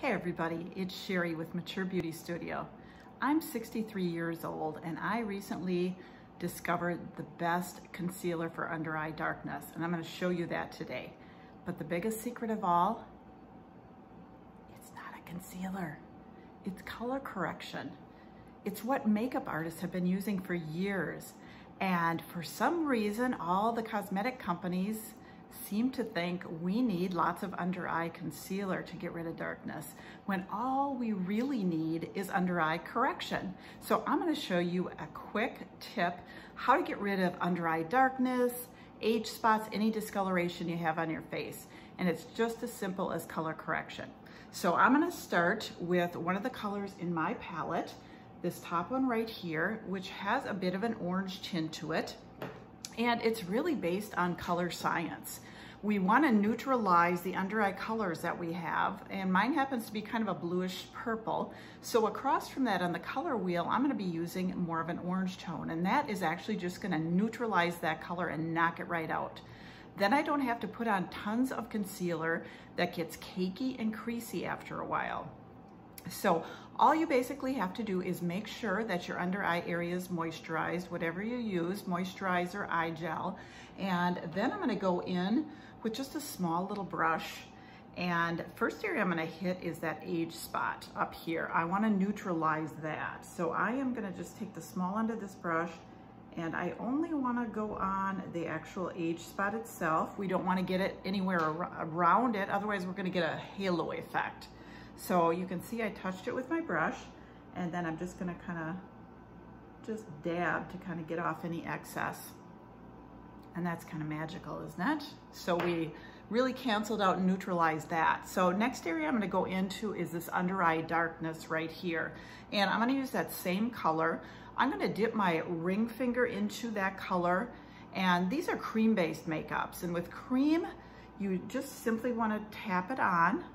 Hey everybody, it's Sherry with Mature Beauty Studio. I'm 63 years old and I recently discovered the best concealer for under eye darkness, and I'm going to show you that today. But the biggest secret of all, it's not a concealer, it's color correction. It's what makeup artists have been using for years, and for some reason all the cosmetic companies seem to think we need lots of under eye concealer to get rid of darkness, when all we really need is under eye correction. So I'm going to show you a quick tip how to get rid of under eye darkness, age spots, any discoloration you have on your face. And it's just as simple as color correction. So I'm going to start with one of the colors in my palette, this top one right here, which has a bit of an orange tint to it. And it's really based on color science. We want to neutralize the under eye colors that we have, and mine happens to be kind of a bluish purple. So across from that on the color wheel, I'm going to be using more of an orange tone, and that is actually just going to neutralize that color and knock it right out. Then I don't have to put on tons of concealer that gets cakey and creasy after a while. So all you basically have to do is make sure that your under eye area is moisturized, whatever you use, moisturizer, eye gel. And then I'm going to go in with just a small little brush. And first area I'm going to hit is that age spot up here. I want to neutralize that. So I am going to just take the small end of this brush, and I only want to go on the actual age spot itself. We don't want to get it anywhere around it, otherwise we're going to get a halo effect. So you can see I touched it with my brush, and then I'm just gonna kind of just dab to kind of get off any excess. And that's kind of magical, isn't it? So we really canceled out and neutralized that. So next area I'm gonna go into is this under eye darkness right here. And I'm gonna use that same color. I'm gonna dip my ring finger into that color. And these are cream-based makeups. And with cream, you just simply wanna tap it on,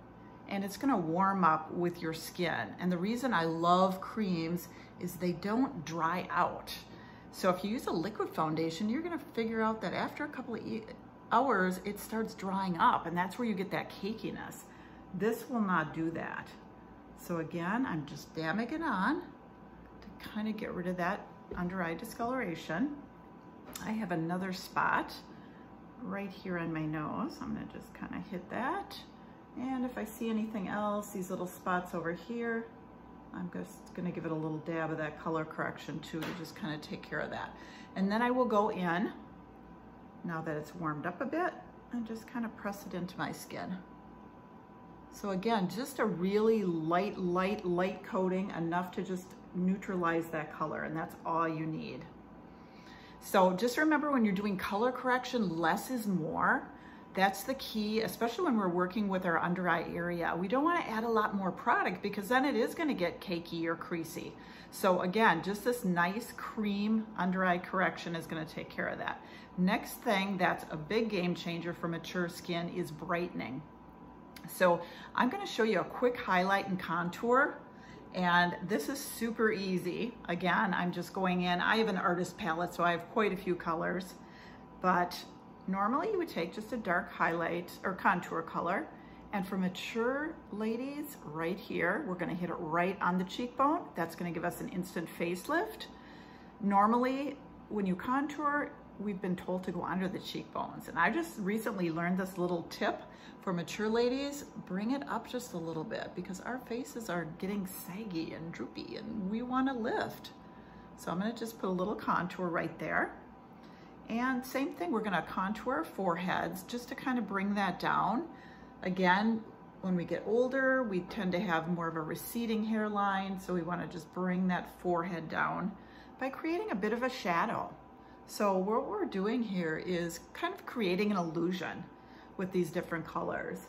and it's gonna warm up with your skin. And the reason I love creams is they don't dry out. So if you use a liquid foundation, you're gonna figure out that after a couple of hours, it starts drying up, and that's where you get that cakiness. This will not do that. So again, I'm just dabbing it on to kind of get rid of that under eye discoloration. I have another spot right here on my nose. I'm gonna just kind of hit that. And if I see anything else, these little spots over here, I'm just gonna give it a little dab of that color correction too, to just kind of take care of that. And then I will go in, now that it's warmed up a bit, and just kind of press it into my skin. So again, just a really light coating, enough to just neutralize that color, and that's all you need. So just remember, when you're doing color correction, less is more. That's the key, especially when we're working with our under eye area. We don't want to add a lot more product, because then it is going to get cakey or creasy. So again, just this nice cream under eye correction is going to take care of that. Next thing that's a big game changer for mature skin is brightening. So I'm going to show you a quick highlight and contour. And this is super easy. Again, I'm just going in. I have an artist palette, so I have quite a few colors. But normally you would take just a dark highlight or contour color, and for mature ladies right here, we're gonna hit it right on the cheekbone. That's gonna give us an instant facelift. Normally, when you contour, we've been told to go under the cheekbones, and I just recently learned this little tip for mature ladies: bring it up just a little bit, because our faces are getting saggy and droopy and we wanna lift. So I'm gonna just put a little contour right there. And same thing, we're gonna contour our foreheads just to kind of bring that down. Again, when we get older, we tend to have more of a receding hairline, so we wanna just bring that forehead down by creating a bit of a shadow. So what we're doing here is kind of creating an illusion with these different colors.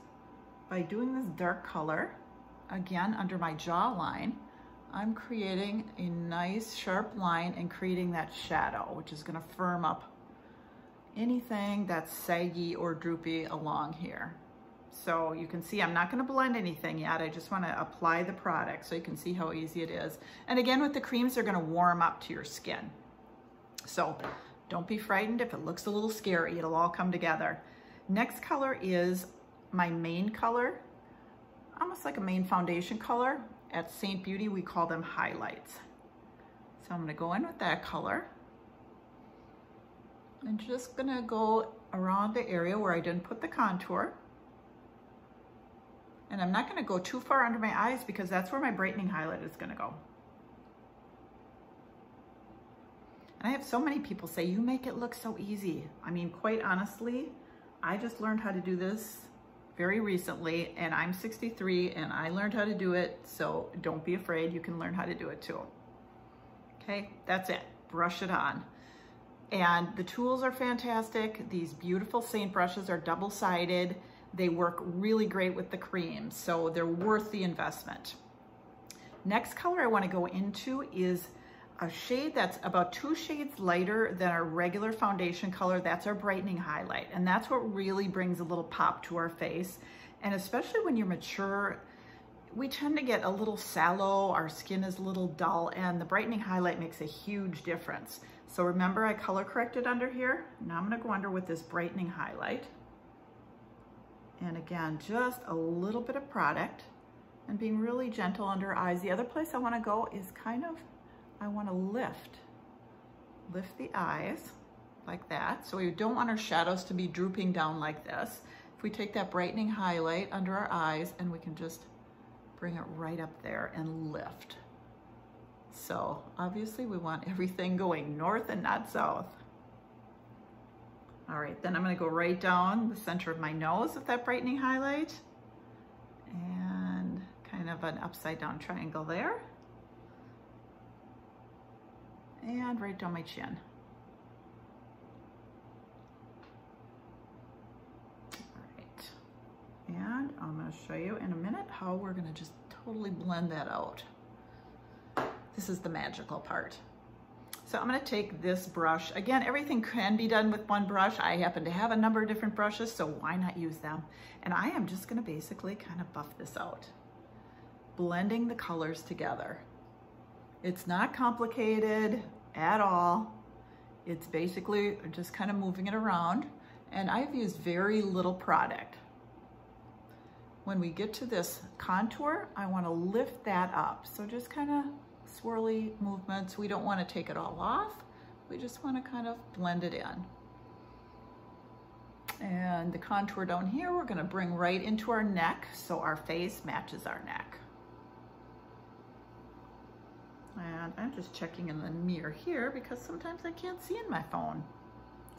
By doing this dark color, again, under my jawline, I'm creating a nice sharp line and creating that shadow, which is gonna firm up anything that's saggy or droopy along here. So you can see I'm not going to blend anything yet. I just want to apply the product so you can see how easy it is. And again, with the creams, they're going to warm up to your skin. So don't be frightened if it looks a little scary. It'll all come together. Next color is my main color. almost like a main foundation color. At St. Beauty, we call them highlights. So I'm gonna go in with that color. I'm just gonna go around the area where I didn't put the contour. And I'm not gonna go too far under my eyes because that's where my brightening highlight is gonna go. And I have so many people say, you make it look so easy. I mean, quite honestly, I just learned how to do this very recently, and I'm 63 and I learned how to do it, so don't be afraid, you can learn how to do it too. Okay, that's it, brush it on. And the tools are fantastic. These beautiful Saint brushes are double-sided. They work really great with the creams, so they're worth the investment. Next color I want to go into is a shade that's about 2 shades lighter than our regular foundation color. That's our brightening highlight, and that's what really brings a little pop to our face. And especially when you're mature, we tend to get a little sallow, our skin is a little dull, and the brightening highlight makes a huge difference. So remember, I color corrected under here. Now I'm gonna go under with this brightening highlight. And again, just a little bit of product and being really gentle under our eyes. The other place I wanna go is I wanna lift the eyes like that. So we don't want our shadows to be drooping down like this. If we take that brightening highlight under our eyes and we can just bring it right up there and lift. So obviously we want everything going north and not south. All right, then I'm gonna go right down the center of my nose with that brightening highlight and kind of an upside down triangle there. And right down my chin. All right, and I'm gonna show you in a minute how we're gonna just totally blend that out. This is the magical part. So I'm gonna take this brush. Again, everything can be done with one brush. I happen to have a number of different brushes, so why not use them? And I am just gonna basically kind of buff this out, blending the colors together. It's not complicated at all. It's basically just kind of moving it around, and I've used very little product. When we get to this contour, I want to lift that up. So just kind of swirly movements. We don't want to take it all off. We just want to kind of blend it in. And the contour down here, we're going to bring right into our neck so our face matches our neck. And I'm just checking in the mirror here because sometimes I can't see in my phone.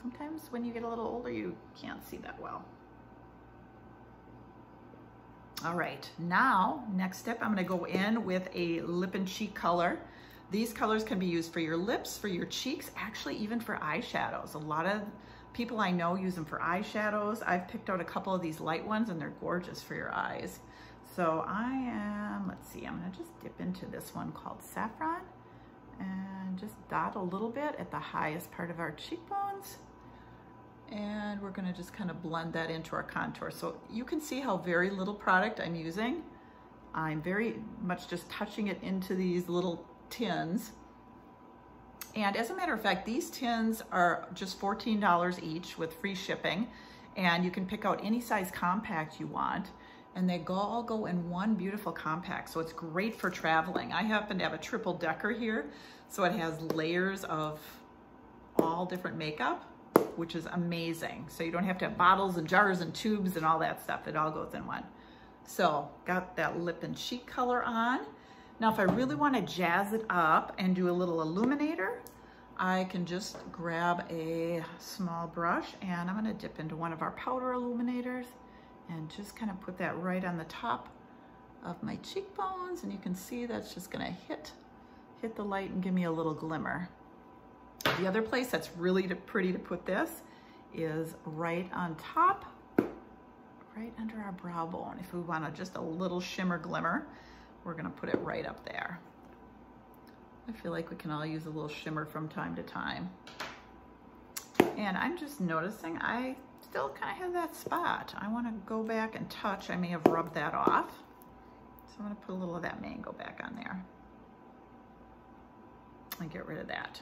Sometimes when you get a little older, you can't see that well. All right, now, next step, I'm gonna go in with a lip and cheek color. These colors can be used for your lips, for your cheeks, actually even for eyeshadows. A lot of people I know use them for eyeshadows. I've picked out a couple of these light ones and they're gorgeous for your eyes. So let's see, I'm gonna just dip into this one called Saffron and just dot a little bit at the highest part of our cheekbones. And we're gonna just kind of blend that into our contour. So you can see how very little product I'm using. I'm very much just touching it into these little tins. And as a matter of fact, these tins are just $14 each with free shipping. And you can pick out any size compact you want. And they all go in one beautiful compact. So it's great for traveling. I happen to have a triple decker here. So it has layers of all different makeup, which is amazing. So you don't have to have bottles and jars and tubes and all that stuff. It all goes in one. So got that lip and cheek color on. Now, if I really want to jazz it up and do a little illuminator, I can just grab a small brush and I'm going to dip into one of our powder illuminators and just kind of put that right on the top of my cheekbones. And you can see that's just going to hit the light and give me a little glimmer. The other place that's really pretty to put this is right on top, right under our brow bone. If we want just a little shimmer glimmer, we're gonna put it right up there. I feel like we can all use a little shimmer from time to time. And I'm just noticing I still kind of have that spot. I wanna go back and touch. I may have rubbed that off. So I'm gonna put a little of that mango back on there and get rid of that.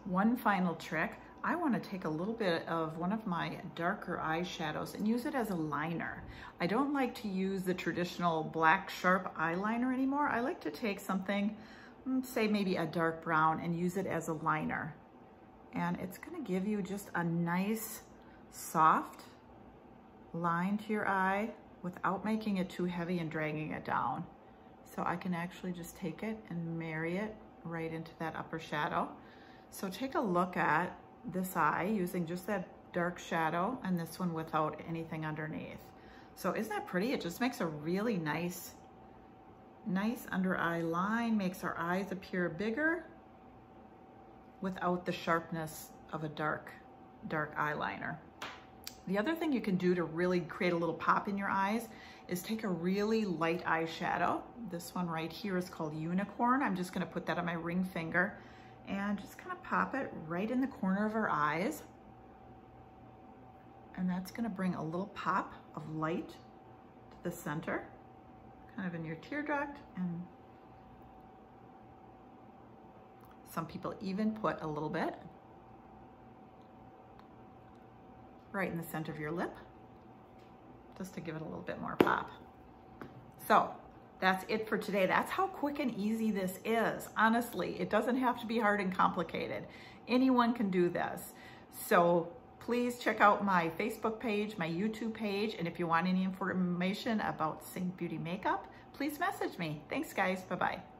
One final trick, I want to take a little bit of one of my darker eyeshadows and use it as a liner. I don't like to use the traditional black sharp eyeliner anymore. I like to take something, say maybe a dark brown, and use it as a liner. And it's going to give you just a nice soft line to your eye without making it too heavy and dragging it down. So I can actually just take it and marry it right into that upper shadow. So take a look at this eye using just that dark shadow and this one without anything underneath. So isn't that pretty? It just makes a really nice under eye line, makes our eyes appear bigger without the sharpness of a dark eyeliner. The other thing you can do to really create a little pop in your eyes is take a really light eyeshadow. This one right here is called Unicorn. I'm just gonna put that on my ring finger and just kind of pop it right in the corner of our eyes. And that's gonna bring a little pop of light to the center, kind of in your tear duct. And some people even put a little bit right in the center of your lip, just to give it a little bit more pop. So that's it for today. That's how quick and easy this is. Honestly, it doesn't have to be hard and complicated. Anyone can do this. So please check out my Facebook page, my YouTube page, and if you want any information about Sink Beauty Makeup, please message me. Thanks guys, bye-bye.